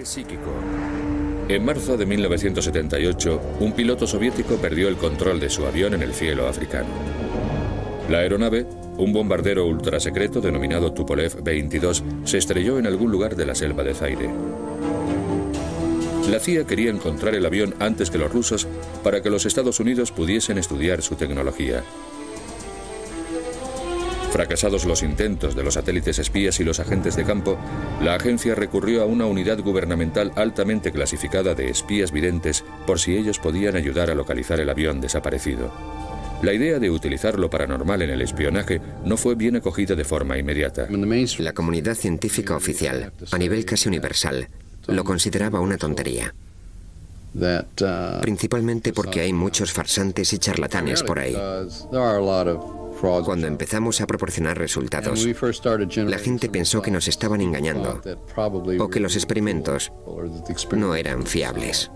Psíquico. En marzo de 1978, un piloto soviético perdió el control de su avión en el cielo africano. La aeronave, un bombardero ultrasecreto denominado Tupolev 22, se estrelló en algún lugar de la selva de Zaire. La CIA quería encontrar el avión antes que los rusos para que los Estados Unidos pudiesen estudiar su tecnología. Fracasados los intentos de los satélites espías y los agentes de campo, la agencia recurrió a una unidad gubernamental altamente clasificada de espías videntes por si ellos podían ayudar a localizar el avión desaparecido. La idea de utilizar lo paranormal en el espionaje no fue bien acogida de forma inmediata. La comunidad científica oficial, a nivel casi universal, lo consideraba una tontería. Principalmente porque hay muchos farsantes y charlatanes por ahí. Cuando empezamos a proporcionar resultados, la gente pensó que nos estaban engañando o que los experimentos no eran fiables.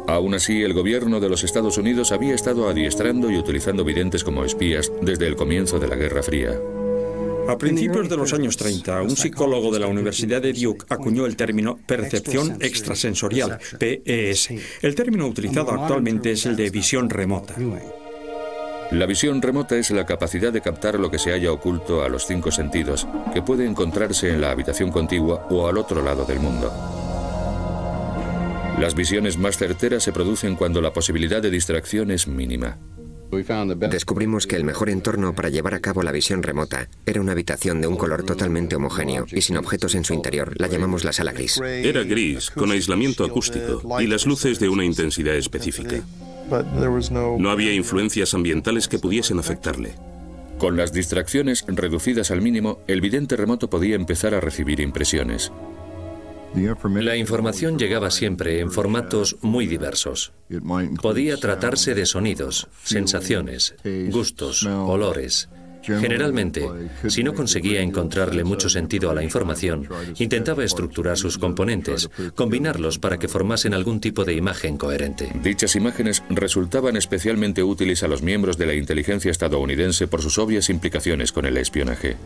Aún así, el gobierno de los Estados Unidos había estado adiestrando y utilizando videntes como espías desde el comienzo de la Guerra Fría. A principios de los años 30, un psicólogo de la Universidad de Duke acuñó el término percepción extrasensorial, PES. El término utilizado actualmente es el de visión remota. La visión remota es la capacidad de captar lo que se halla oculto a los 5 sentidos, que puede encontrarse en la habitación contigua o al otro lado del mundo. Las visiones más certeras se producen cuando la posibilidad de distracción es mínima. Descubrimos que el mejor entorno para llevar a cabo la visión remota era una habitación de un color totalmente homogéneo y sin objetos en su interior. La llamamos la sala gris. Era gris, con aislamiento acústico y las luces de una intensidad específica. No había influencias ambientales que pudiesen afectarle. Con las distracciones reducidas al mínimo, el vidente remoto podía empezar a recibir impresiones. La información llegaba siempre en formatos muy diversos. Podía tratarse de sonidos, sensaciones, gustos, olores. Generalmente, si no conseguía encontrarle mucho sentido a la información, intentaba estructurar sus componentes, combinarlos para que formasen algún tipo de imagen coherente. Dichas imágenes resultaban especialmente útiles a los miembros de la inteligencia estadounidense por sus obvias implicaciones con el espionaje.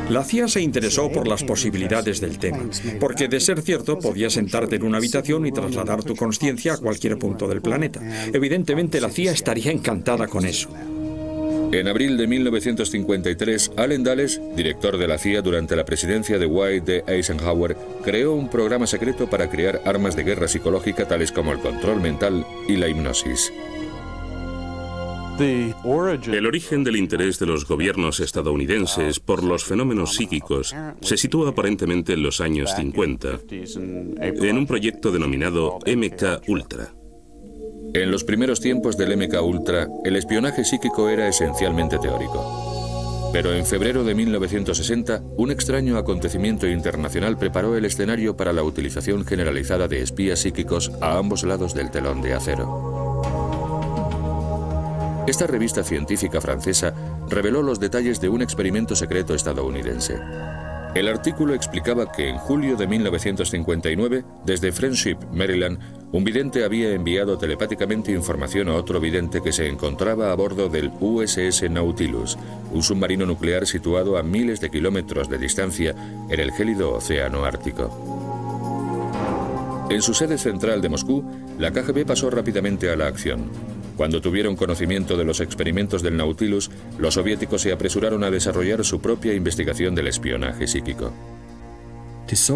La CIA se interesó por las posibilidades del tema, porque de ser cierto podías sentarte en una habitación y trasladar tu consciencia a cualquier punto del planeta. Evidentemente la CIA estaría encantada con eso. En abril de 1953, Allen Dulles, director de la CIA durante la presidencia de Dwight D. Eisenhower, creó un programa secreto para crear armas de guerra psicológica tales como el control mental y la hipnosis. El origen del interés de los gobiernos estadounidenses por los fenómenos psíquicos se sitúa aparentemente en los años 50, en un proyecto denominado MK-Ultra. En los primeros tiempos del MK-Ultra, el espionaje psíquico era esencialmente teórico. Pero en febrero de 1960, un extraño acontecimiento internacional preparó el escenario para la utilización generalizada de espías psíquicos a ambos lados del telón de acero. Esta revista científica francesa reveló los detalles de un experimento secreto estadounidense. El artículo explicaba que en julio de 1959, desde Friendship, Maryland, un vidente había enviado telepáticamente información a otro vidente que se encontraba a bordo del USS Nautilus, un submarino nuclear situado a miles de kilómetros de distancia en el gélido océano Ártico. En su sede central de Moscú, la KGB pasó rápidamente a la acción. Cuando tuvieron conocimiento de los experimentos del Nautilus, los soviéticos se apresuraron a desarrollar su propia investigación del espionaje psíquico.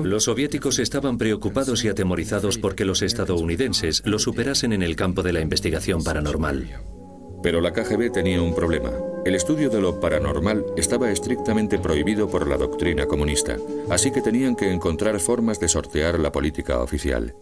Los soviéticos estaban preocupados y atemorizados porque los estadounidenses lo superasen en el campo de la investigación paranormal. Pero la KGB tenía un problema. El estudio de lo paranormal estaba estrictamente prohibido por la doctrina comunista, así que tenían que encontrar formas de sortear la política oficial.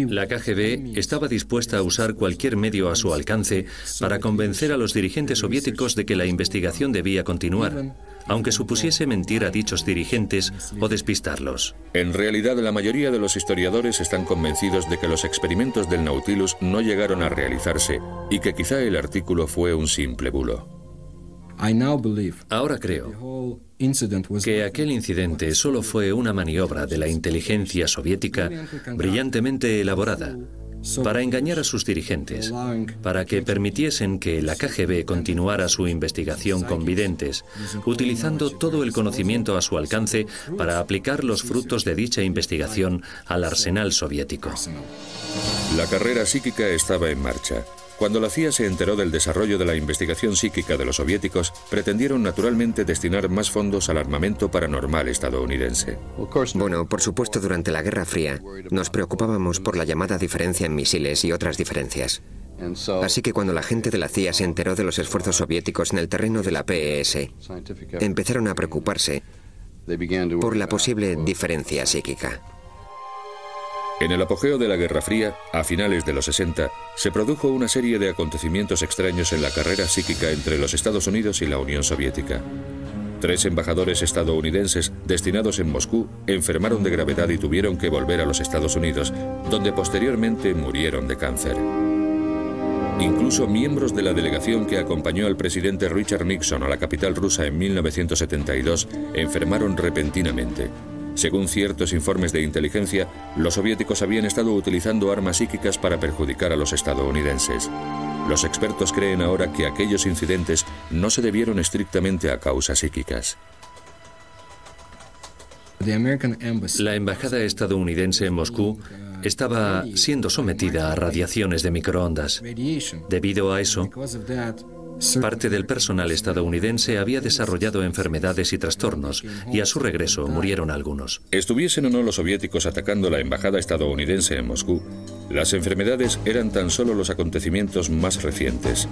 La KGB estaba dispuesta a usar cualquier medio a su alcance para convencer a los dirigentes soviéticos de que la investigación debía continuar, aunque supusiese mentir a dichos dirigentes o despistarlos. En realidad, la mayoría de los historiadores están convencidos de que los experimentos del Nautilus no llegaron a realizarse y que quizá el artículo fue un simple bulo. Ahora creo que aquel incidente solo fue una maniobra de la inteligencia soviética brillantemente elaborada, para engañar a sus dirigentes, para que permitiesen que la KGB continuara su investigación con videntes, utilizando todo el conocimiento a su alcance para aplicar los frutos de dicha investigación al arsenal soviético. La carrera psíquica estaba en marcha. Cuando la CIA se enteró del desarrollo de la investigación psíquica de los soviéticos, pretendieron naturalmente destinar más fondos al armamento paranormal estadounidense. Bueno, por supuesto, durante la Guerra Fría nos preocupábamos por la llamada diferencia en misiles y otras diferencias. Así que cuando la gente de la CIA se enteró de los esfuerzos soviéticos en el terreno de la PES, empezaron a preocuparse por la posible diferencia psíquica. En el apogeo de la Guerra Fría, a finales de los 60, se produjo una serie de acontecimientos extraños en la carrera psíquica entre los Estados Unidos y la Unión Soviética. 3 embajadores estadounidenses destinados en Moscú enfermaron de gravedad y tuvieron que volver a los Estados Unidos, donde posteriormente murieron de cáncer. Incluso miembros de la delegación que acompañó al presidente Richard Nixon a la capital rusa en 1972 enfermaron repentinamente. Según ciertos informes de inteligencia, los soviéticos habían estado utilizando armas psíquicas para perjudicar a los estadounidenses. Los expertos creen ahora que aquellos incidentes no se debieron estrictamente a causas psíquicas. La embajada estadounidense en Moscú estaba siendo sometida a radiaciones de microondas. Debido a eso, parte del personal estadounidense había desarrollado enfermedades y trastornos, y a su regreso murieron algunos. Estuviesen o no los soviéticos atacando la embajada estadounidense en Moscú, las enfermedades eran tan solo los acontecimientos más recientes.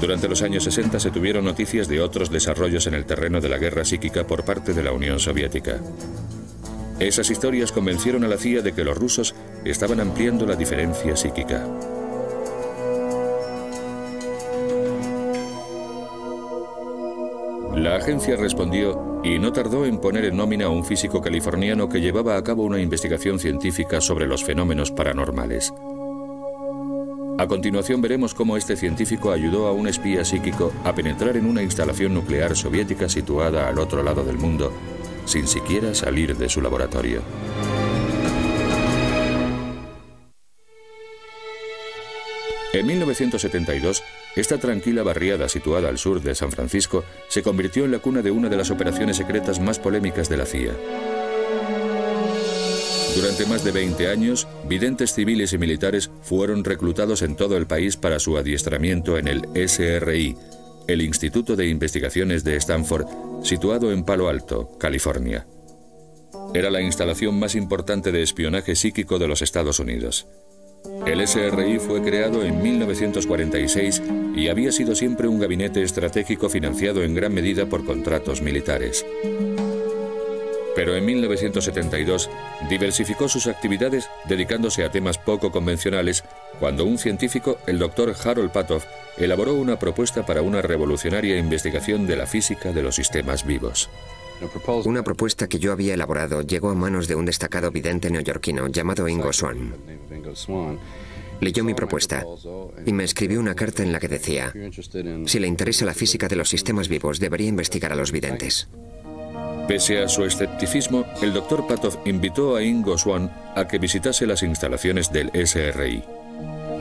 Durante los años 60 se tuvieron noticias de otros desarrollos en el terreno de la guerra psíquica por parte de la Unión Soviética. Esas historias convencieron a la CIA de que los rusos estaban ampliando la diferencia psíquica. La agencia respondió y no tardó en poner en nómina a un físico californiano que llevaba a cabo una investigación científica sobre los fenómenos paranormales. A continuación veremos cómo este científico ayudó a un espía psíquico a penetrar en una instalación nuclear soviética situada al otro lado del mundo, sin siquiera salir de su laboratorio. En 1972, esta tranquila barriada situada al sur de San Francisco se convirtió en la cuna de una de las operaciones secretas más polémicas de la CIA. Durante más de 20 años, videntes civiles y militares fueron reclutados en todo el país para su adiestramiento en el SRI, el Instituto de Investigaciones de Stanford, situado en Palo Alto, California. Era la instalación más importante de espionaje psíquico de los Estados Unidos. El SRI fue creado en 1946 y había sido siempre un gabinete estratégico financiado en gran medida por contratos militares. Pero en 1972 diversificó sus actividades dedicándose a temas poco convencionales cuando un científico, el doctor Harold Patoff, elaboró una propuesta para una revolucionaria investigación de la física de los sistemas vivos. Una propuesta que yo había elaborado llegó a manos de un destacado vidente neoyorquino llamado Ingo Swann. Leyó mi propuesta y me escribió una carta en la que decía: si le interesa la física de los sistemas vivos, debería investigar a los videntes. Pese a su escepticismo, el doctor Patoff invitó a Ingo Swann a que visitase las instalaciones del SRI.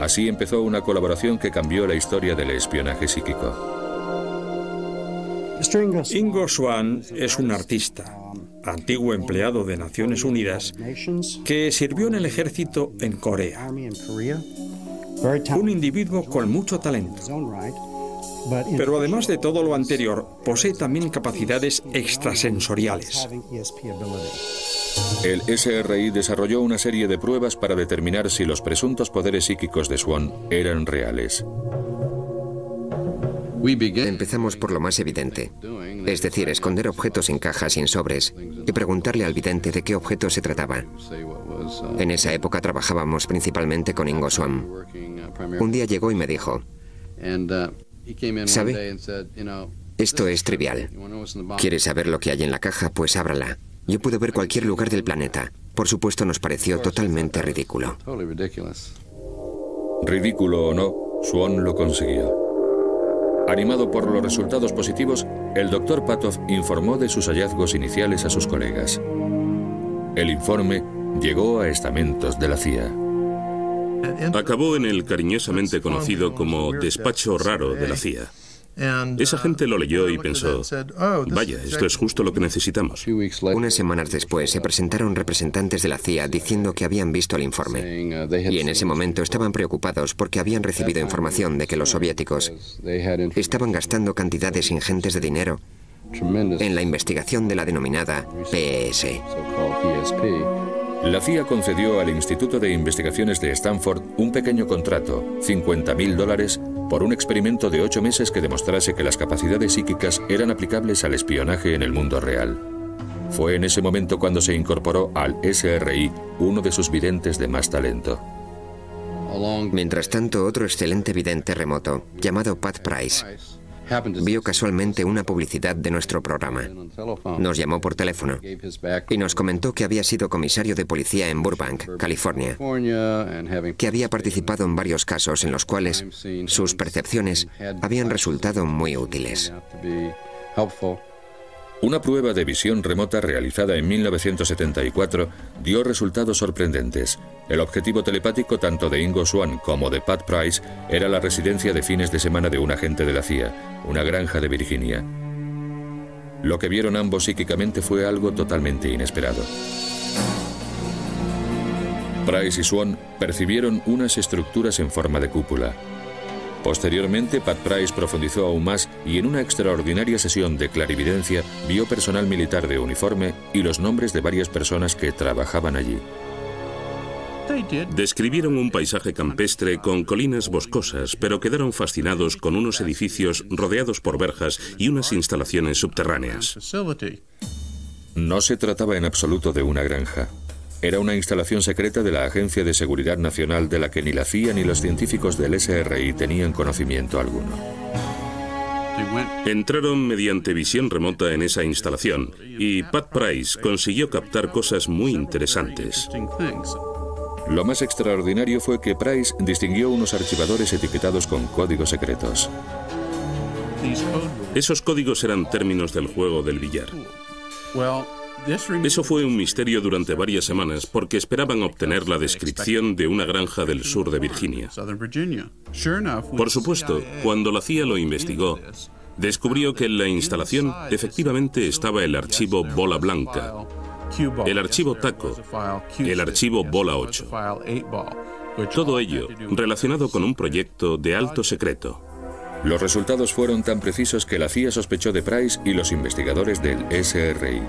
Así empezó una colaboración que cambió la historia del espionaje psíquico. Ingo Swann es un artista, antiguo empleado de Naciones Unidas, que sirvió en el ejército en Corea. Un individuo con mucho talento. Pero además de todo lo anterior, posee también capacidades extrasensoriales. El SRI desarrolló una serie de pruebas para determinar si los presuntos poderes psíquicos de Swann eran reales. Empezamos por lo más evidente, es decir, esconder objetos en cajas y en sobres y preguntarle al vidente de qué objeto se trataba. En esa época trabajábamos principalmente con Ingo Swann. Un día llegó y me dijo: ¿sabe? Esto es trivial. ¿Quiere saber lo que hay en la caja? Pues ábrala. Yo pude ver cualquier lugar del planeta. Por supuesto, nos pareció totalmente ridículo. Ridículo o no, Swann lo consiguió. Animado por los resultados positivos, el doctor Patoff informó de sus hallazgos iniciales a sus colegas. El informe llegó a estamentos de la CIA. Acabó en el cariñosamente conocido como despacho raro de la CIA. Esa gente lo leyó y pensó, vaya, esto es justo lo que necesitamos. Unas semanas después se presentaron representantes de la CIA diciendo que habían visto el informe. Y en ese momento estaban preocupados porque habían recibido información de que los soviéticos estaban gastando cantidades ingentes de dinero en la investigación de la denominada PES. La CIA concedió al Instituto de Investigaciones de Stanford un pequeño contrato, $50.000, por un experimento de 8 meses que demostrase que las capacidades psíquicas eran aplicables al espionaje en el mundo real. Fue en ese momento cuando se incorporó al SRI uno de sus videntes de más talento. Mientras tanto, otro excelente vidente remoto, llamado Pat Price, vio casualmente una publicidad de nuestro programa. Nos llamó por teléfono y nos comentó que había sido comisario de policía en Burbank, California, que había participado en varios casos en los cuales sus percepciones habían resultado muy útiles. Una prueba de visión remota realizada en 1974 dio resultados sorprendentes. El objetivo telepático tanto de Ingo Swann como de Pat Price era la residencia de fines de semana de un agente de la CIA, una granja de Virginia. Lo que vieron ambos psíquicamente fue algo totalmente inesperado. Price y Swann percibieron unas estructuras en forma de cúpula. Posteriormente, Pat Price profundizó aún más y en una extraordinaria sesión de clarividencia vio personal militar de uniforme y los nombres de varias personas que trabajaban allí. Describieron un paisaje campestre con colinas boscosas, pero quedaron fascinados con unos edificios rodeados por verjas y unas instalaciones subterráneas. No se trataba en absoluto de una granja. Era una instalación secreta de la Agencia de Seguridad Nacional de la que ni la CIA ni los científicos del SRI tenían conocimiento alguno. Entraron mediante visión remota en esa instalación y Pat Price consiguió captar cosas muy interesantes. Lo más extraordinario fue que Price distinguió unos archivadores etiquetados con códigos secretos. Esos códigos eran términos del juego del billar. Eso fue un misterio durante varias semanas porque esperaban obtener la descripción de una granja del sur de Virginia. Por supuesto, cuando la CIA lo investigó, descubrió que en la instalación efectivamente estaba el archivo Bola Blanca, el archivo Taco, el archivo Bola 8. Todo ello relacionado con un proyecto de alto secreto. Los resultados fueron tan precisos que la CIA sospechó de Price y los investigadores del SRI.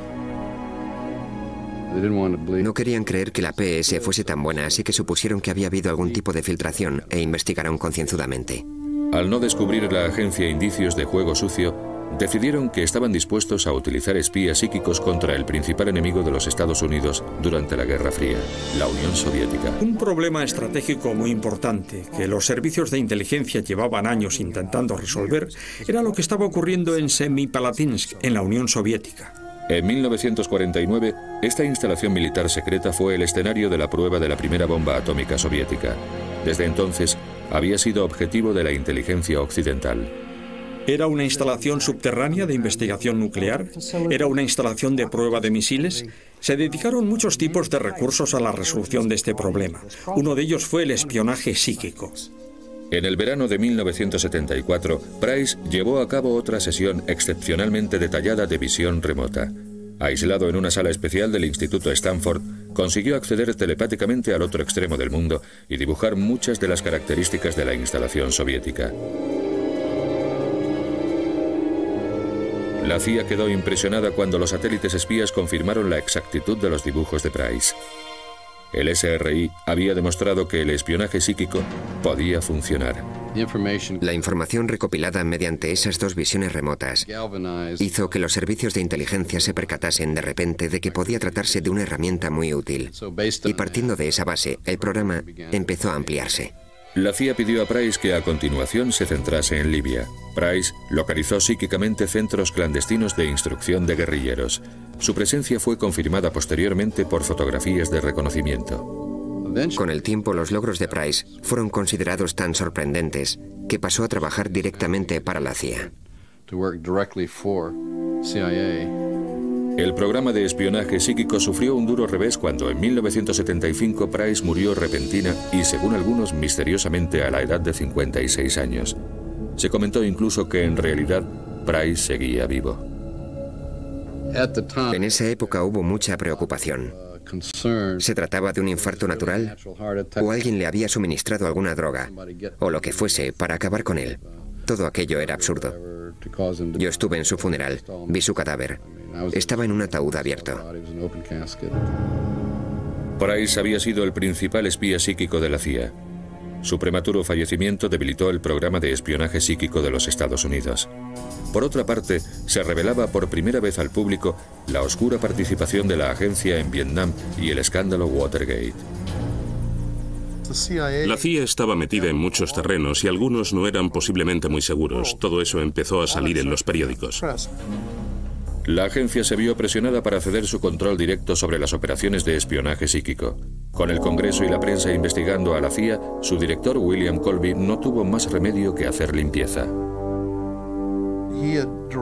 No querían creer que la PES fuese tan buena, así que supusieron que había habido algún tipo de filtración e investigaron concienzudamente. Al no descubrir la agencia indicios de juego sucio, decidieron que estaban dispuestos a utilizar espías psíquicos contra el principal enemigo de los Estados Unidos durante la Guerra Fría, la Unión Soviética. Un problema estratégico muy importante que los servicios de inteligencia llevaban años intentando resolver era lo que estaba ocurriendo en Semipalatinsk, en la Unión Soviética. En 1949, esta instalación militar secreta fue el escenario de la prueba de la primera bomba atómica soviética. Desde entonces, había sido objetivo de la inteligencia occidental. ¿Era una instalación subterránea de investigación nuclear? ¿Era una instalación de prueba de misiles? Se dedicaron muchos tipos de recursos a la resolución de este problema. Uno de ellos fue el espionaje psíquico. En el verano de 1974, Price llevó a cabo otra sesión excepcionalmente detallada de visión remota. Aislado en una sala especial del Instituto Stanford, consiguió acceder telepáticamente al otro extremo del mundo y dibujar muchas de las características de la instalación soviética. La CIA quedó impresionada cuando los satélites espías confirmaron la exactitud de los dibujos de Price. El SRI había demostrado que el espionaje psíquico podía funcionar. La información recopilada mediante esas dos visiones remotas hizo que los servicios de inteligencia se percatasen de repente de que podía tratarse de una herramienta muy útil. Y partiendo de esa base, el programa empezó a ampliarse. La CIA pidió a Price que a continuación se centrase en Libia. Price localizó psíquicamente centros clandestinos de instrucción de guerrilleros. Su presencia fue confirmada posteriormente por fotografías de reconocimiento. Con el tiempo, los logros de Price fueron considerados tan sorprendentes que pasó a trabajar directamente para la CIA. El programa de espionaje psíquico sufrió un duro revés cuando en 1975 Price murió repentina y, según algunos, misteriosamente a la edad de 56 años. Se comentó incluso que en realidad Price seguía vivo. En esa época hubo mucha preocupación. ¿Se trataba de un infarto natural? ¿O alguien le había suministrado alguna droga? O lo que fuese para acabar con él. Todo aquello era absurdo. Yo estuve en su funeral, vi su cadáver. Estaba en un ataúd abierto. Price había sido el principal espía psíquico de la CIA. Su prematuro fallecimiento debilitó el programa de espionaje psíquico de los Estados Unidos. Por otra parte, se revelaba por primera vez al público la oscura participación de la agencia en Vietnam y el escándalo Watergate. La CIA estaba metida en muchos terrenos y algunos no eran posiblemente muy seguros. Todo eso empezó a salir en los periódicos. La agencia se vio presionada para ceder su control directo sobre las operaciones de espionaje psíquico. Con el Congreso y la prensa investigando a la CIA, su director William Colby no tuvo más remedio que hacer limpieza.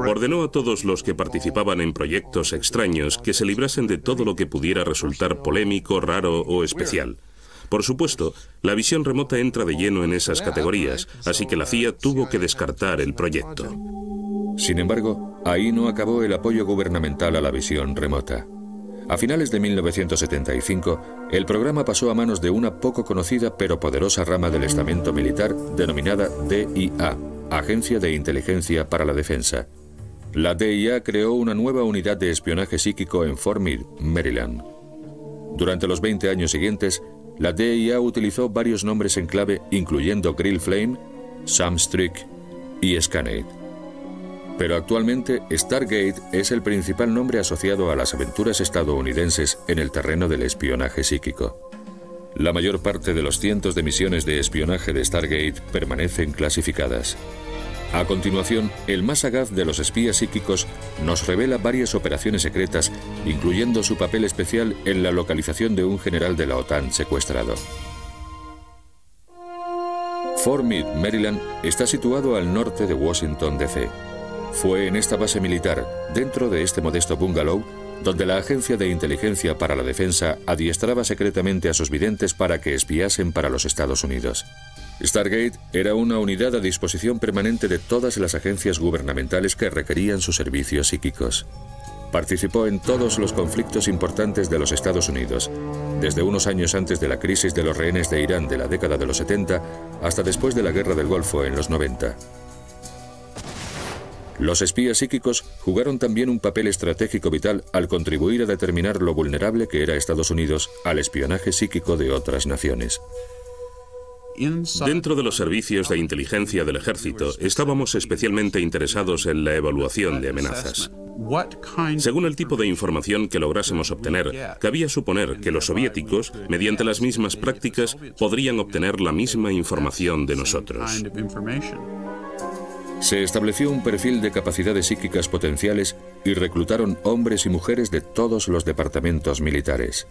Ordenó a todos los que participaban en proyectos extraños que se librasen de todo lo que pudiera resultar polémico, raro o especial. Por supuesto, la visión remota entra de lleno en esas categorías, así que la CIA tuvo que descartar el proyecto. Sin embargo, ahí no acabó el apoyo gubernamental a la visión remota. A finales de 1975, el programa pasó a manos de una poco conocida pero poderosa rama del estamento militar denominada DIA, Agencia de Inteligencia para la Defensa. La DIA creó una nueva unidad de espionaje psíquico en Fort Meade, Maryland. Durante los 20 años siguientes, la DIA utilizó varios nombres en clave, incluyendo Grill Flame, Sam Strick y Scanate. Pero actualmente Stargate es el principal nombre asociado a las aventuras estadounidenses en el terreno del espionaje psíquico. La mayor parte de los cientos de misiones de espionaje de Stargate permanecen clasificadas. A continuación, el más sagaz de los espías psíquicos nos revela varias operaciones secretas, incluyendo su papel especial en la localización de un general de la OTAN secuestrado. Fort Meade, Maryland, está situado al norte de Washington, D.C. Fue en esta base militar, dentro de este modesto bungalow, donde la Agencia de Inteligencia para la Defensa adiestraba secretamente a sus videntes para que espiasen para los Estados Unidos. Stargate era una unidad a disposición permanente de todas las agencias gubernamentales que requerían sus servicios psíquicos. Participó en todos los conflictos importantes de los Estados Unidos, desde unos años antes de la crisis de los rehenes de Irán de la década de los 70 hasta después de la Guerra del Golfo en los 90. Los espías psíquicos jugaron también un papel estratégico vital al contribuir a determinar lo vulnerable que era Estados Unidos al espionaje psíquico de otras naciones. Dentro de los servicios de inteligencia del ejército, estábamos especialmente interesados en la evaluación de amenazas. Según el tipo de información que lográsemos obtener, cabía suponer que los soviéticos, mediante las mismas prácticas, podrían obtener la misma información de nosotros. Se estableció un perfil de capacidades psíquicas potenciales y reclutaron hombres y mujeres de todos los departamentos militares.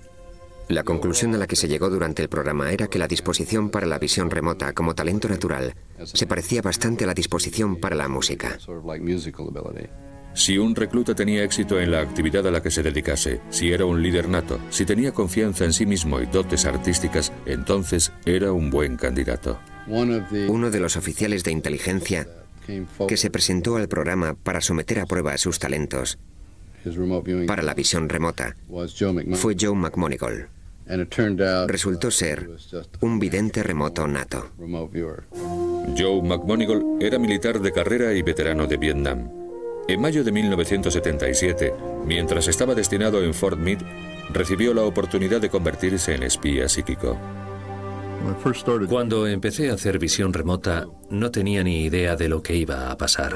La conclusión a la que se llegó durante el programa era que la disposición para la visión remota como talento natural se parecía bastante a la disposición para la música. Si un recluta tenía éxito en la actividad a la que se dedicase, si era un líder nato, si tenía confianza en sí mismo y dotes artísticas, entonces era un buen candidato. Uno de los oficiales de inteligencia que se presentó al programa para someter a prueba sus talentos para la visión remota fue Joe McMonigal. Resultó ser un vidente remoto nato. Joe McMonigal era militar de carrera y veterano de Vietnam. En mayo de 1977, mientras estaba destinado en Fort Meade, recibió la oportunidad de convertirse en espía psíquico. Cuando empecé a hacer visión remota, no tenía ni idea de lo que iba a pasar.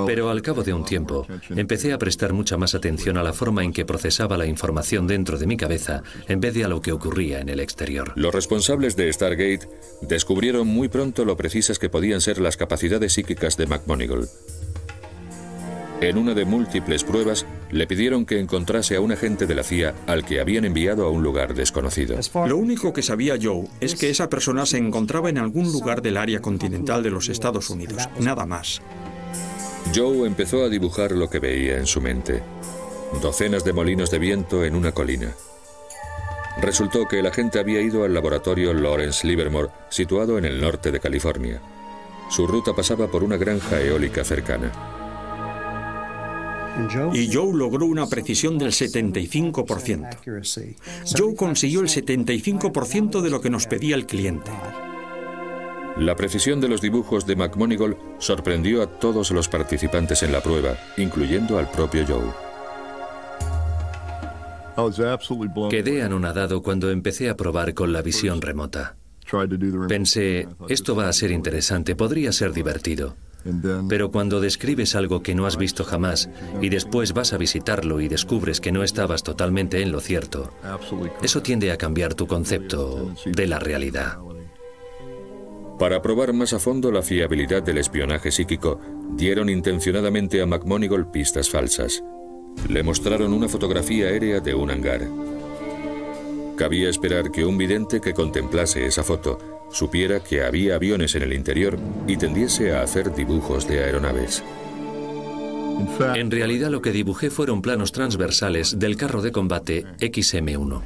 Pero al cabo de un tiempo, empecé a prestar mucha más atención a la forma en que procesaba la información dentro de mi cabeza, en vez de a lo que ocurría en el exterior. Los responsables de Stargate descubrieron muy pronto lo precisas que podían ser las capacidades psíquicas de McMonigal. En una de múltiples pruebas, le pidieron que encontrase a un agente de la CIA al que habían enviado a un lugar desconocido. Lo único que sabía Joe es que esa persona se encontraba en algún lugar del área continental de los Estados Unidos, nada más. Joe empezó a dibujar lo que veía en su mente. docenas de molinos de viento en una colina. Resultó que el agente había ido al laboratorio Lawrence Livermore, situado en el norte de California. Su ruta pasaba por una granja eólica cercana. Y Joe logró una precisión del 75%. Joe consiguió el 75% de lo que nos pedía el cliente. La precisión de los dibujos de McMonigle sorprendió a todos los participantes en la prueba, incluyendo al propio Joe. Quedé anonadado cuando empecé a probar con la visión remota. Pensé, esto va a ser interesante, podría ser divertido. Pero cuando describes algo que no has visto jamás y después vas a visitarlo y descubres que no estabas totalmente en lo cierto, eso tiende a cambiar tu concepto de la realidad. Para probar más a fondo la fiabilidad del espionaje psíquico, dieron intencionadamente a McMonigle pistas falsas. Le mostraron una fotografía aérea de un hangar. Cabía esperar que un vidente que contemplase esa foto supiera que había aviones en el interior y tendiese a hacer dibujos de aeronaves. En realidad lo que dibujé fueron planos transversales del carro de combate XM-1.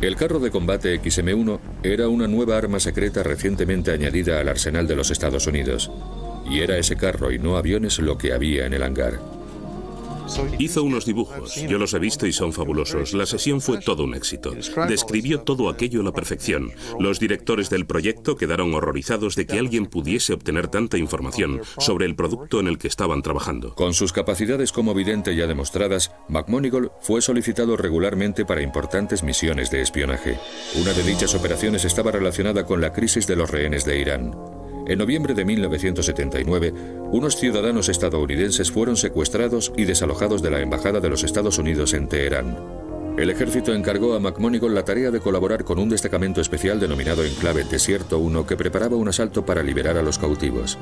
El carro de combate XM-1 era una nueva arma secreta recientemente añadida al arsenal de los Estados Unidos. Y era ese carro y no aviones lo que había en el hangar. Hizo unos dibujos, yo los he visto y son fabulosos. La sesión fue todo un éxito. Describió todo aquello a la perfección. Los directores del proyecto quedaron horrorizados de que alguien pudiese obtener tanta información sobre el producto en el que estaban trabajando. Con sus capacidades como vidente ya demostradas, McMonigle fue solicitado regularmente para importantes misiones de espionaje. Una de dichas operaciones estaba relacionada con la crisis de los rehenes de Irán. En noviembre de 1979, unos ciudadanos estadounidenses fueron secuestrados y desalojados de la Embajada de los Estados Unidos en Teherán. El ejército encargó a McMonigle la tarea de colaborar con un destacamento especial denominado Enclave Desierto 1 que preparaba un asalto para liberar a los cautivos.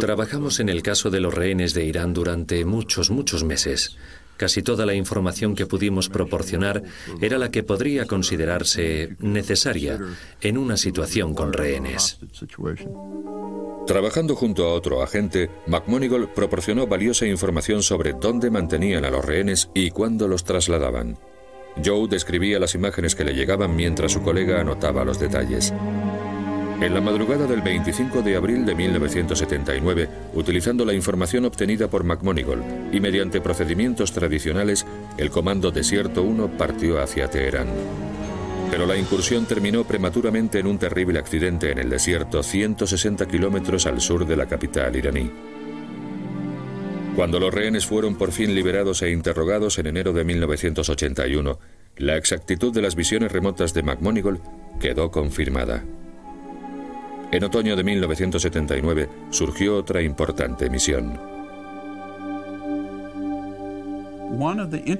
Trabajamos en el caso de los rehenes de Irán durante muchos meses. Casi toda la información que pudimos proporcionar era la que podría considerarse necesaria en una situación con rehenes. Trabajando junto a otro agente, McMonigle proporcionó valiosa información sobre dónde mantenían a los rehenes y cuándo los trasladaban. Joe describía las imágenes que le llegaban mientras su colega anotaba los detalles. En la madrugada del 25 de abril de 1979, utilizando la información obtenida por McMonigle y mediante procedimientos tradicionales, el Comando Desierto 1 partió hacia Teherán. Pero la incursión terminó prematuramente en un terrible accidente en el desierto, 160 kilómetros al sur de la capital iraní. Cuando los rehenes fueron por fin liberados e interrogados en enero de 1981, la exactitud de las visiones remotas de McMonigle quedó confirmada. En otoño de 1979 surgió otra importante misión.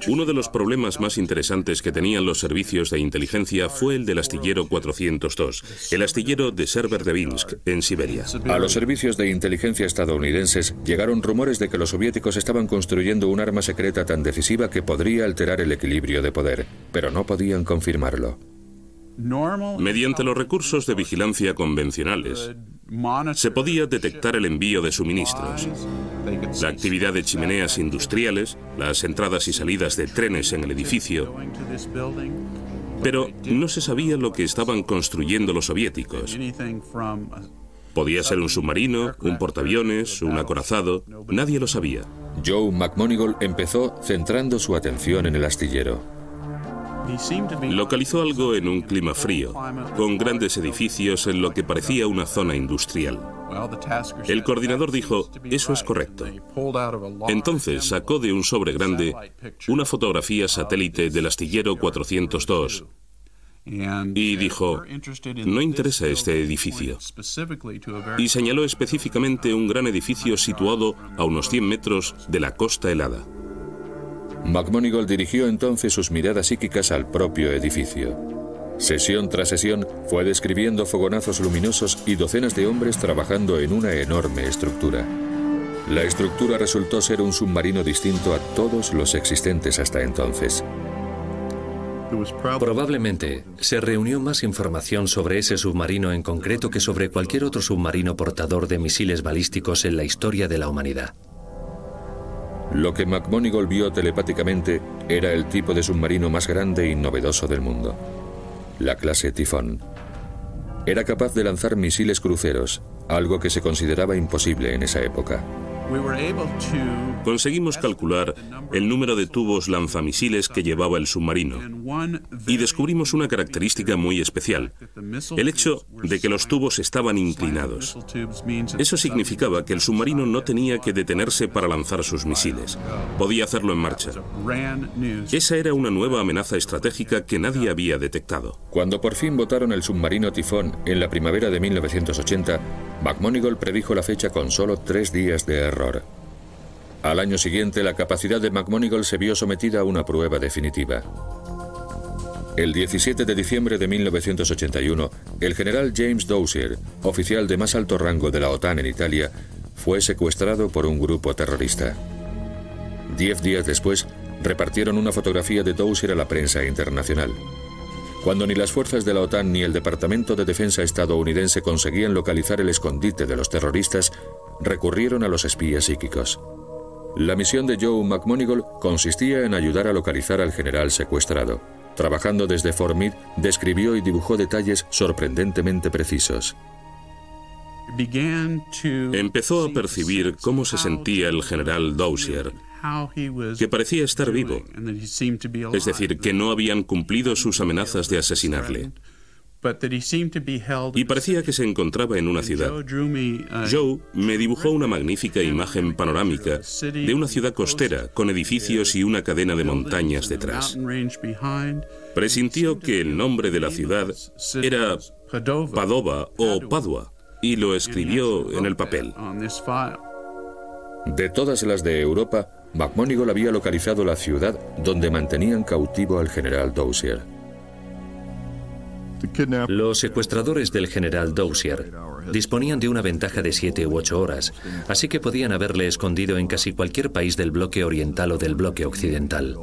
Uno de los problemas más interesantes que tenían los servicios de inteligencia fue el del astillero 402, el astillero de Severodvinsk, en Siberia. A los servicios de inteligencia estadounidenses llegaron rumores de que los soviéticos estaban construyendo un arma secreta tan decisiva que podría alterar el equilibrio de poder, pero no podían confirmarlo. Mediante los recursos de vigilancia convencionales, se podía detectar el envío de suministros, la actividad de chimeneas industriales, las entradas y salidas de trenes en el edificio, pero no se sabía lo que estaban construyendo los soviéticos. Podía ser un submarino, un portaaviones, un acorazado, nadie lo sabía. Joe McMonigle empezó centrando su atención en el astillero. Localizó algo en un clima frío, con grandes edificios en lo que parecía una zona industrial. El coordinador dijo, eso es correcto. Entonces sacó de un sobre grande una fotografía satélite del astillero 402 y dijo, no interesa este edificio. Y señaló específicamente un gran edificio situado a unos 100 metros de la costa helada. McMonigle dirigió entonces sus miradas psíquicas al propio edificio. Sesión tras sesión fue describiendo fogonazos luminosos y docenas de hombres trabajando en una enorme estructura. La estructura resultó ser un submarino distinto a todos los existentes hasta entonces. Probablemente se reunió más información sobre ese submarino en concreto que sobre cualquier otro submarino portador de misiles balísticos en la historia de la humanidad. Lo que McMonigle vio telepáticamente era el tipo de submarino más grande y novedoso del mundo, la clase Tifón. Era capaz de lanzar misiles cruceros, algo que se consideraba imposible en esa época. Conseguimos calcular el número de tubos lanzamisiles que llevaba el submarino y descubrimos una característica muy especial, el hecho de que los tubos estaban inclinados. Eso significaba que el submarino no tenía que detenerse para lanzar sus misiles, podía hacerlo en marcha. Esa era una nueva amenaza estratégica que nadie había detectado. Cuando por fin botaron el submarino Tifón en la primavera de 1980, McMonigle predijo la fecha con solo 3 días de error. Al año siguiente, la capacidad de McMonigle se vio sometida a una prueba definitiva. El 17 de diciembre de 1981, el general James Dozier, oficial de más alto rango de la OTAN en Italia, fue secuestrado por un grupo terrorista. 10 días después, repartieron una fotografía de Dozier a la prensa internacional. Cuando ni las fuerzas de la OTAN ni el Departamento de Defensa estadounidense conseguían localizar el escondite de los terroristas, recurrieron a los espías psíquicos. La misión de Joe McMonigle consistía en ayudar a localizar al general secuestrado. Trabajando desde Fort Meade, describió y dibujó detalles sorprendentemente precisos. Empezó a percibir cómo se sentía el general Dozier, que parecía estar vivo, es decir, que no habían cumplido sus amenazas de asesinarle. Y parecía que se encontraba en una ciudad. Joe me dibujó una magnífica imagen panorámica de una ciudad costera con edificios y una cadena de montañas detrás. Presintió que el nombre de la ciudad era Padova o Padua y lo escribió en el papel. De todas las de Europa, McMonigle había localizado la ciudad donde mantenían cautivo al general Dozier. Los secuestradores del general Dozier disponían de una ventaja de 7 u 8 horas, así que podían haberle escondido en casi cualquier país del bloque oriental o del bloque occidental.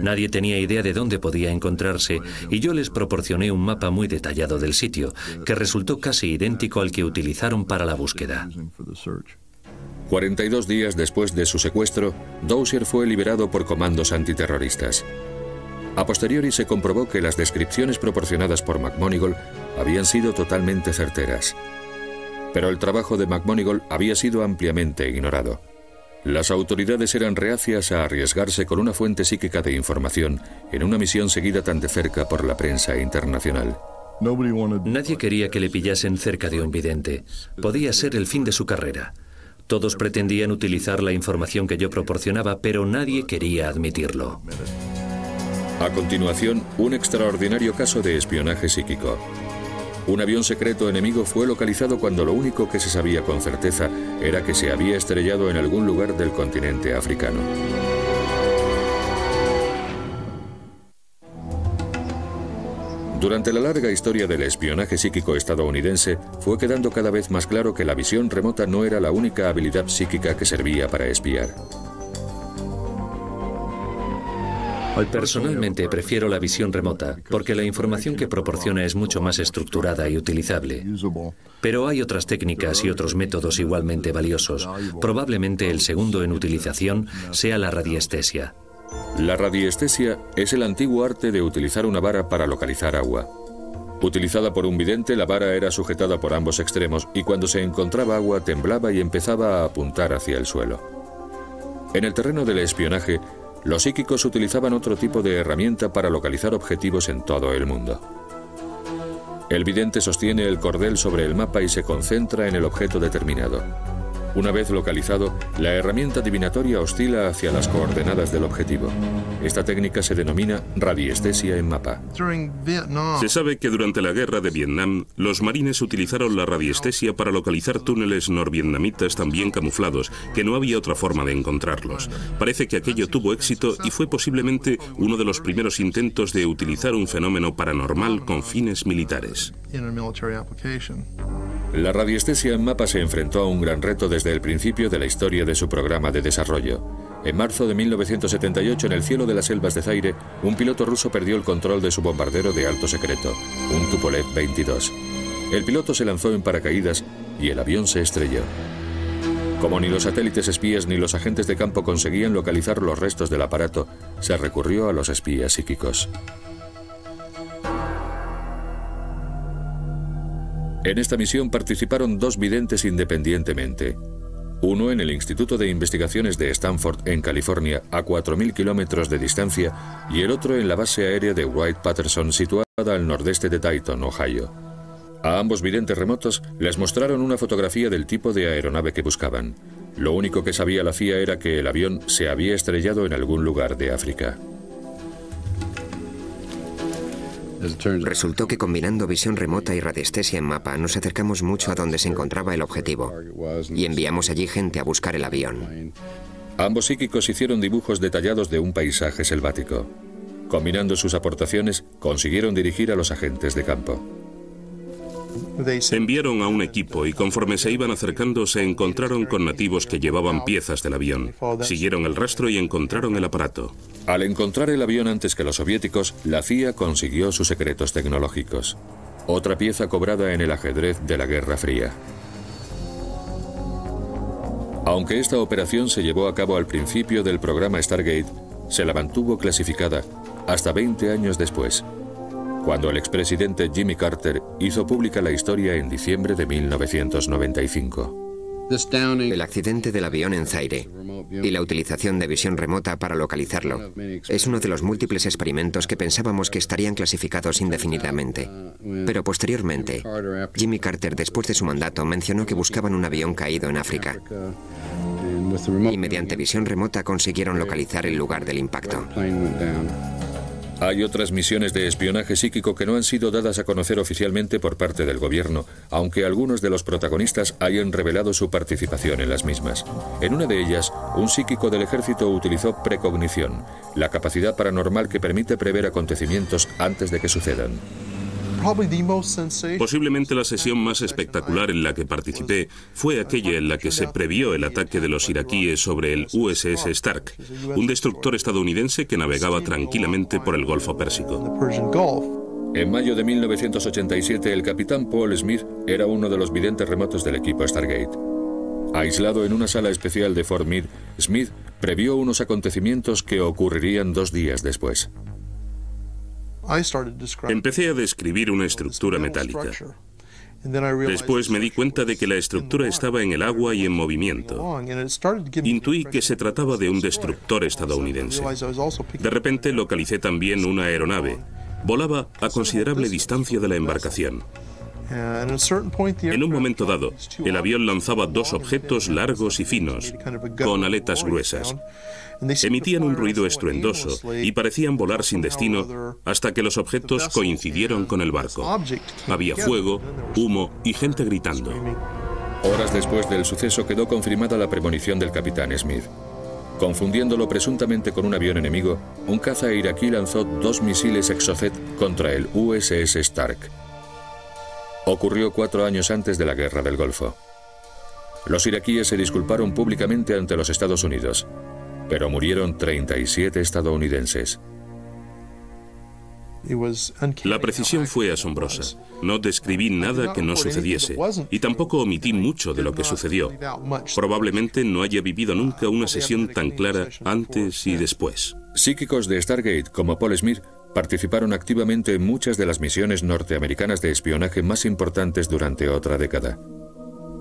Nadie tenía idea de dónde podía encontrarse y yo les proporcioné un mapa muy detallado del sitio, que resultó casi idéntico al que utilizaron para la búsqueda. 42 días después de su secuestro, Dozier fue liberado por comandos antiterroristas. A posteriori se comprobó que las descripciones proporcionadas por McMonigle habían sido totalmente certeras. Pero el trabajo de McMonigle había sido ampliamente ignorado. Las autoridades eran reacias a arriesgarse con una fuente psíquica de información en una misión seguida tan de cerca por la prensa internacional. Nadie quería que le pillasen cerca de un vidente. Podía ser el fin de su carrera. Todos pretendían utilizar la información que yo proporcionaba, pero nadie quería admitirlo. A continuación, un extraordinario caso de espionaje psíquico. Un avión secreto enemigo fue localizado cuando lo único que se sabía con certeza era que se había estrellado en algún lugar del continente africano. Durante la larga historia del espionaje psíquico estadounidense, fue quedando cada vez más claro que la visión remota no era la única habilidad psíquica que servía para espiar. Personalmente prefiero la visión remota, porque la información que proporciona es mucho más estructurada y utilizable. Pero hay otras técnicas y otros métodos igualmente valiosos. Probablemente el segundo en utilización sea la radiestesia. La radiestesia es el antiguo arte de utilizar una vara para localizar agua. Utilizada por un vidente, la vara era sujetada por ambos extremos y cuando se encontraba agua temblaba y empezaba a apuntar hacia el suelo. En el terreno del espionaje, los psíquicos utilizaban otro tipo de herramienta para localizar objetivos en todo el mundo. El vidente sostiene el cordel sobre el mapa y se concentra en el objeto determinado. Una vez localizado, la herramienta divinatoria oscila hacia las coordenadas del objetivo. Esta técnica se denomina radiestesia en mapa. Se sabe que durante la guerra de Vietnam, los marines utilizaron la radiestesia para localizar túneles norvietnamitas tan bien camuflados que no había otra forma de encontrarlos. Parece que aquello tuvo éxito y fue posiblemente uno de los primeros intentos de utilizar un fenómeno paranormal con fines militares. La radiestesia en mapa se enfrentó a un gran reto desde el principio de la historia de su programa de desarrollo. En marzo de 1978, en el cielo de las selvas de Zaire, un piloto ruso perdió el control de su bombardero de alto secreto, un Tupolev 22. El piloto se lanzó en paracaídas y el avión se estrelló. Como ni los satélites espías ni los agentes de campo conseguían localizar los restos del aparato, se recurrió a los espías psíquicos. En esta misión participaron 2 videntes independientemente. Uno en el Instituto de Investigaciones de Stanford, en California, a 4.000 kilómetros de distancia, y el otro en la base aérea de Wright-Patterson, situada al nordeste de Dayton, Ohio. A ambos videntes remotos les mostraron una fotografía del tipo de aeronave que buscaban. Lo único que sabía la CIA era que el avión se había estrellado en algún lugar de África. Resultó que combinando visión remota y radiestesia en mapa nos acercamos mucho a donde se encontraba el objetivo y enviamos allí gente a buscar el avión. Ambos psíquicos hicieron dibujos detallados de un paisaje selvático. Combinando sus aportaciones, consiguieron dirigir a los agentes de campo. Enviaron a un equipo y conforme se iban acercando se encontraron con nativos que llevaban piezas del avión. Siguieron el rastro y encontraron el aparato. Al encontrar el avión antes que los soviéticos, la CIA consiguió sus secretos tecnológicos. Otra pieza cobrada en el ajedrez de la Guerra Fría. Aunque esta operación se llevó a cabo al principio del programa Stargate, se la mantuvo clasificada hasta 20 años después, cuando el expresidente Jimmy Carter hizo pública la historia en diciembre de 1995. El accidente del avión en Zaire y la utilización de visión remota para localizarlo es uno de los múltiples experimentos que pensábamos que estarían clasificados indefinidamente. Pero posteriormente, Jimmy Carter, después de su mandato, mencionó que buscaban un avión caído en África. Y mediante visión remota consiguieron localizar el lugar del impacto. Hay otras misiones de espionaje psíquico que no han sido dadas a conocer oficialmente por parte del gobierno, aunque algunos de los protagonistas hayan revelado su participación en las mismas. En una de ellas, un psíquico del ejército utilizó precognición, la capacidad paranormal que permite prever acontecimientos antes de que sucedan. Posiblemente la sesión más espectacular en la que participé fue aquella en la que se previó el ataque de los iraquíes sobre el USS Stark, un destructor estadounidense que navegaba tranquilamente por el Golfo Pérsico. En mayo de 1987, el capitán Paul Smith era uno de los videntes remotos del equipo Stargate. Aislado en una sala especial de Fort Meade, Smith previó unos acontecimientos que ocurrirían 2 días después. Empecé a describir una estructura metálica. Después me di cuenta de que la estructura estaba en el agua y en movimiento. Intuí que se trataba de un destructor estadounidense. De repente localicé también una aeronave. Volaba a considerable distancia de la embarcación. En un momento dado, el avión lanzaba 2 objetos largos y finos, con aletas gruesas. Emitían un ruido estruendoso y parecían volar sin destino hasta que los objetos coincidieron con el barco. Había fuego, humo y gente gritando. Horas después del suceso quedó confirmada la premonición del capitán Smith. Confundiéndolo presuntamente con un avión enemigo, un caza iraquí lanzó 2 misiles Exocet contra el USS Stark. Ocurrió 4 años antes de la Guerra del Golfo. Los iraquíes se disculparon públicamente ante los Estados Unidos, pero murieron 37 estadounidenses. La precisión fue asombrosa. No describí nada que no sucediese y tampoco omití mucho de lo que sucedió. Probablemente no haya vivido nunca una sesión tan clara antes y después. Psíquicos de Stargate como Paul Smith participaron activamente en muchas de las misiones norteamericanas de espionaje más importantes durante otra década.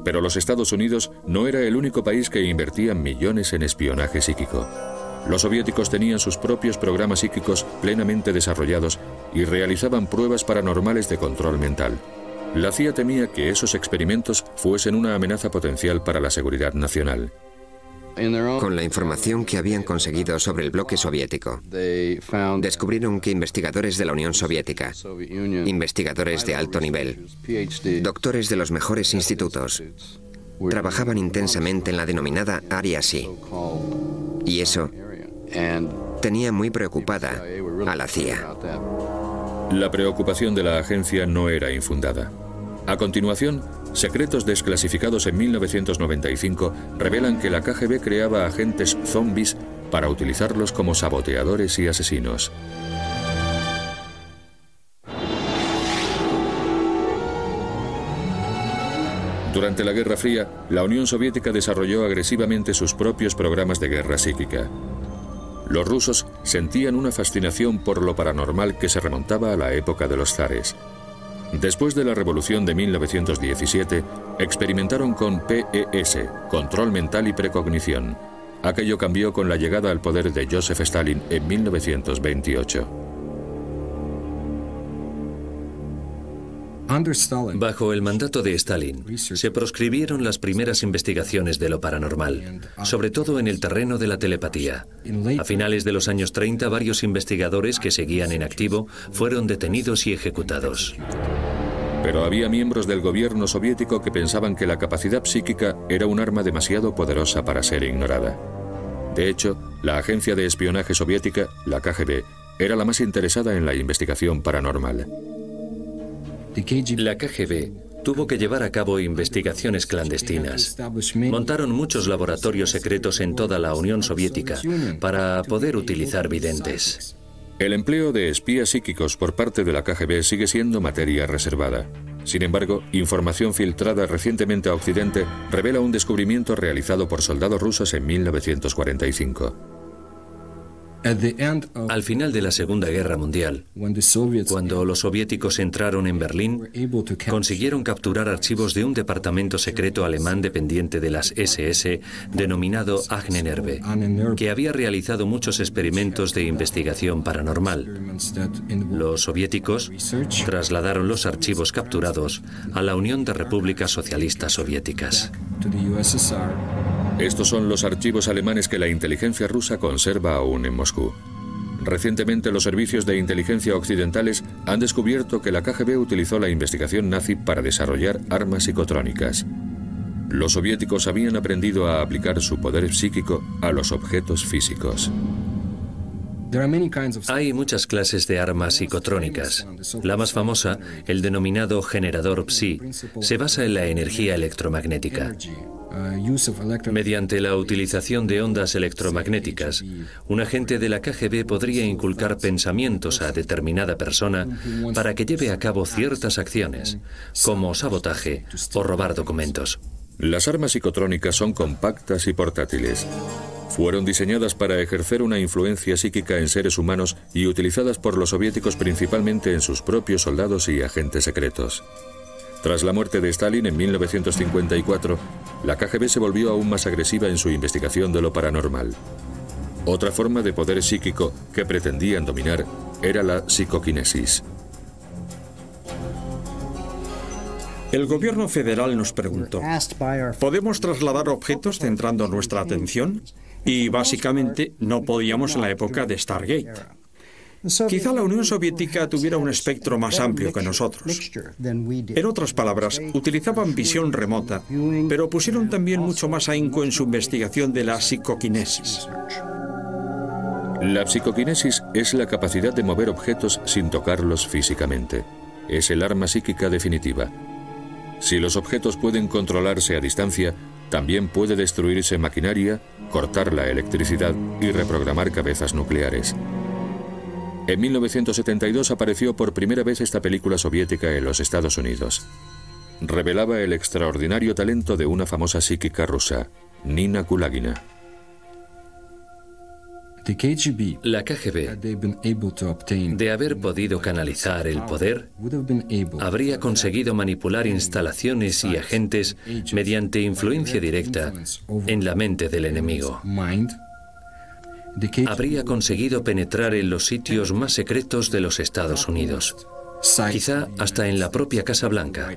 Pero los Estados Unidos no era el único país que invertía millones en espionaje psíquico. Los soviéticos tenían sus propios programas psíquicos plenamente desarrollados y realizaban pruebas paranormales de control mental. La CIA temía que esos experimentos fuesen una amenaza potencial para la seguridad nacional. Con la información que habían conseguido sobre el bloque soviético, descubrieron que investigadores de la Unión Soviética, investigadores de alto nivel, doctores de los mejores institutos, trabajaban intensamente en la denominada Área Sí. Y eso tenía muy preocupada a la CIA. La preocupación de la agencia no era infundada. A continuación, secretos desclasificados en 1995 revelan que la KGB creaba agentes zombies para utilizarlos como saboteadores y asesinos. Durante la Guerra Fría, la Unión Soviética desarrolló agresivamente sus propios programas de guerra psíquica. Los rusos sentían una fascinación por lo paranormal que se remontaba a la época de los zares. Después de la Revolución de 1917, experimentaron con PES, control mental y precognición. Aquello cambió con la llegada al poder de Joseph Stalin en 1928. Bajo el mandato de Stalin, se proscribieron las primeras investigaciones de lo paranormal, sobre todo en el terreno de la telepatía. A finales de los años 30, varios investigadores que seguían en activo fueron detenidos y ejecutados. Pero había miembros del gobierno soviético que pensaban que la capacidad psíquica era un arma demasiado poderosa para ser ignorada. De hecho, la agencia de espionaje soviética, la KGB, era la más interesada en la investigación paranormal. La KGB tuvo que llevar a cabo investigaciones clandestinas. Montaron muchos laboratorios secretos en toda la Unión Soviética para poder utilizar videntes. El empleo de espías psíquicos por parte de la KGB sigue siendo materia reservada. Sin embargo, información filtrada recientemente a Occidente revela un descubrimiento realizado por soldados rusos en 1945. Al final de la Segunda Guerra Mundial, cuando los soviéticos entraron en Berlín, consiguieron capturar archivos de un departamento secreto alemán dependiente de las SS, denominado Ahnenerbe, que había realizado muchos experimentos de investigación paranormal. Los soviéticos trasladaron los archivos capturados a la Unión de Repúblicas Socialistas Soviéticas. Estos son los archivos alemanes que la inteligencia rusa conserva aún en Moscú. Recientemente, los servicios de inteligencia occidentales han descubierto que la KGB utilizó la investigación nazi para desarrollar armas psicotrónicas. Los soviéticos habían aprendido a aplicar su poder psíquico a los objetos físicos. Hay muchas clases de armas psicotrónicas. La más famosa, el denominado generador psi, se basa en la energía electromagnética. Mediante la utilización de ondas electromagnéticas, un agente de la KGB podría inculcar pensamientos a determinada persona para que lleve a cabo ciertas acciones, como sabotaje o robar documentos. Las armas psicotrónicas son compactas y portátiles. Fueron diseñadas para ejercer una influencia psíquica en seres humanos y utilizadas por los soviéticos principalmente en sus propios soldados y agentes secretos. Tras la muerte de Stalin en 1954, la KGB se volvió aún más agresiva en su investigación de lo paranormal. Otra forma de poder psíquico que pretendían dominar era la psicoquinesis. El gobierno federal nos preguntó, ¿podemos trasladar objetos centrando nuestra atención? Y básicamente no podíamos en la época de Stargate. Quizá la Unión Soviética tuviera un espectro más amplio que nosotros. En otras palabras, utilizaban visión remota, pero pusieron también mucho más ahínco en su investigación de la psicoquinesis. La psicoquinesis es la capacidad de mover objetos sin tocarlos físicamente. Es el arma psíquica definitiva. Si los objetos pueden controlarse a distancia, también puede destruirse maquinaria, cortar la electricidad y reprogramar cabezas nucleares. En 1972 apareció por primera vez esta película soviética en los Estados Unidos. Revelaba el extraordinario talento de una famosa psíquica rusa, Nina Kulagina. La KGB, de haber podido canalizar el poder, habría conseguido manipular instalaciones y agentes mediante influencia directa en la mente del enemigo. Habría conseguido penetrar en los sitios más secretos de los Estados Unidos, quizá hasta en la propia Casa Blanca.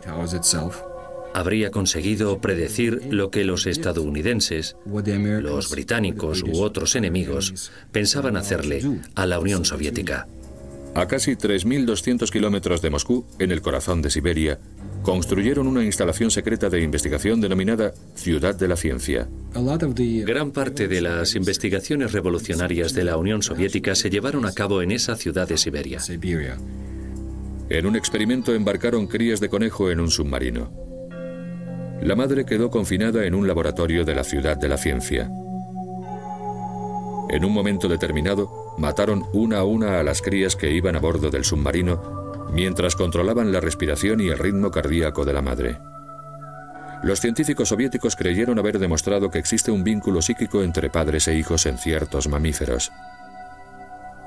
Habría conseguido predecir lo que los estadounidenses, los británicos u otros enemigos pensaban hacerle a la Unión Soviética. A casi 3.200 kilómetros de Moscú, en el corazón de Siberia, construyeron una instalación secreta de investigación denominada Ciudad de la Ciencia. Gran parte de las investigaciones revolucionarias de la Unión Soviética se llevaron a cabo en esa ciudad de Siberia. En un experimento embarcaron crías de conejo en un submarino. La madre quedó confinada en un laboratorio de la Ciudad de la Ciencia. En un momento determinado, mataron una a una a las crías que iban a bordo del submarino mientras controlaban la respiración y el ritmo cardíaco de la madre. Los científicos soviéticos creyeron haber demostrado que existe un vínculo psíquico entre padres e hijos en ciertos mamíferos.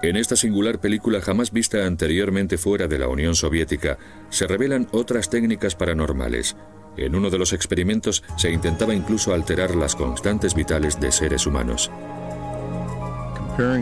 En esta singular película jamás vista anteriormente fuera de la Unión Soviética, se revelan otras técnicas paranormales. En uno de los experimentos se intentaba incluso alterar las constantes vitales de seres humanos.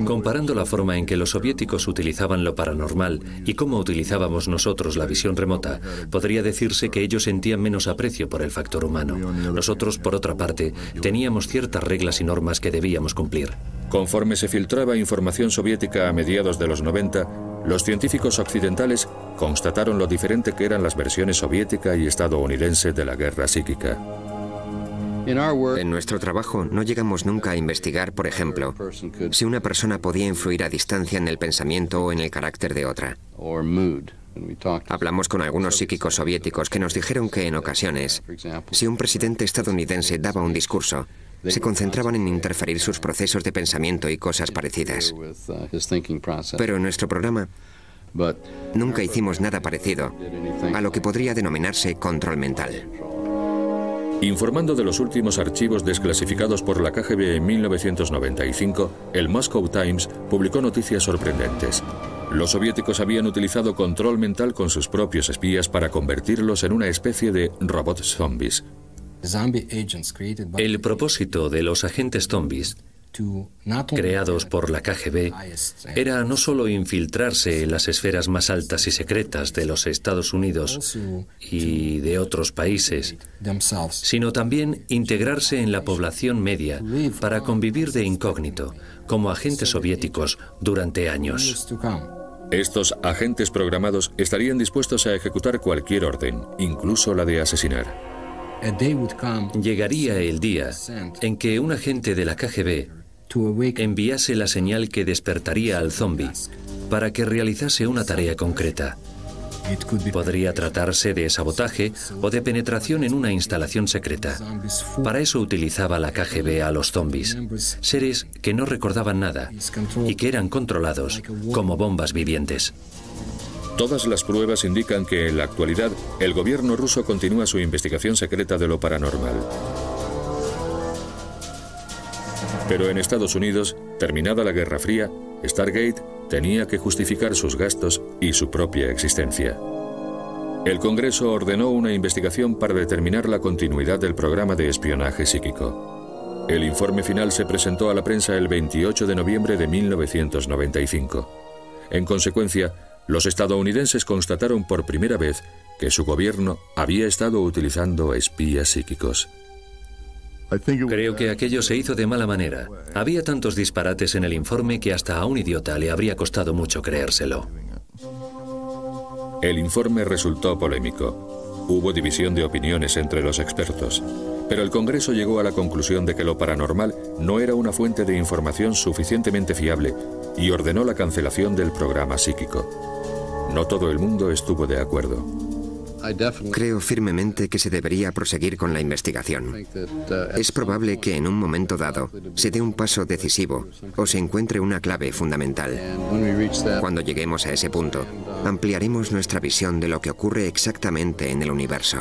Comparando la forma en que los soviéticos utilizaban lo paranormal y cómo utilizábamos nosotros la visión remota, podría decirse que ellos sentían menos aprecio por el factor humano. Nosotros, por otra parte, teníamos ciertas reglas y normas que debíamos cumplir. Conforme se filtraba información soviética a mediados de los 90, los científicos occidentales constataron lo diferente que eran las versiones soviética y estadounidense de la guerra psíquica. En nuestro trabajo no llegamos nunca a investigar, por ejemplo, si una persona podía influir a distancia en el pensamiento o en el carácter de otra. Hablamos con algunos psíquicos soviéticos que nos dijeron que en ocasiones, si un presidente estadounidense daba un discurso, se concentraban en interferir sus procesos de pensamiento y cosas parecidas. Pero en nuestro programa nunca hicimos nada parecido a lo que podría denominarse control mental. Informando de los últimos archivos desclasificados por la KGB en 1995, el Moscow Times publicó noticias sorprendentes. Los soviéticos habían utilizado control mental con sus propios espías para convertirlos en una especie de robots zombies. El propósito de los agentes zombies, creados por la KGB, era no solo infiltrarse en las esferas más altas y secretas de los Estados Unidos y de otros países, sino también integrarse en la población media para convivir de incógnito, como agentes soviéticos, durante años. Estos agentes programados estarían dispuestos a ejecutar cualquier orden, incluso la de asesinar. Llegaría el día en que un agente de la KGB enviase la señal que despertaría al zombi para que realizase una tarea concreta. Podría tratarse de sabotaje o de penetración en una instalación secreta. Para eso utilizaba la KGB a los zombis, seres que no recordaban nada y que eran controlados como bombas vivientes. Todas las pruebas indican que en la actualidad el gobierno ruso continúa su investigación secreta de lo paranormal. Pero en Estados Unidos, terminada la Guerra Fría, Stargate tenía que justificar sus gastos y su propia existencia. El Congreso ordenó una investigación para determinar la continuidad del programa de espionaje psíquico. El informe final se presentó a la prensa el 28 de noviembre de 1995. En consecuencia, los estadounidenses constataron por primera vez que su gobierno había estado utilizando espías psíquicos. Creo que aquello se hizo de mala manera. Había tantos disparates en el informe que hasta a un idiota le habría costado mucho creérselo. El informe resultó polémico. Hubo división de opiniones entre los expertos, pero el Congreso llegó a la conclusión de que lo paranormal no era una fuente de información suficientemente fiable y ordenó la cancelación del programa psíquico. No todo el mundo estuvo de acuerdo. Creo firmemente que se debería proseguir con la investigación. Es probable que en un momento dado se dé un paso decisivo o se encuentre una clave fundamental. Cuando lleguemos a ese punto, ampliaremos nuestra visión de lo que ocurre exactamente en el universo.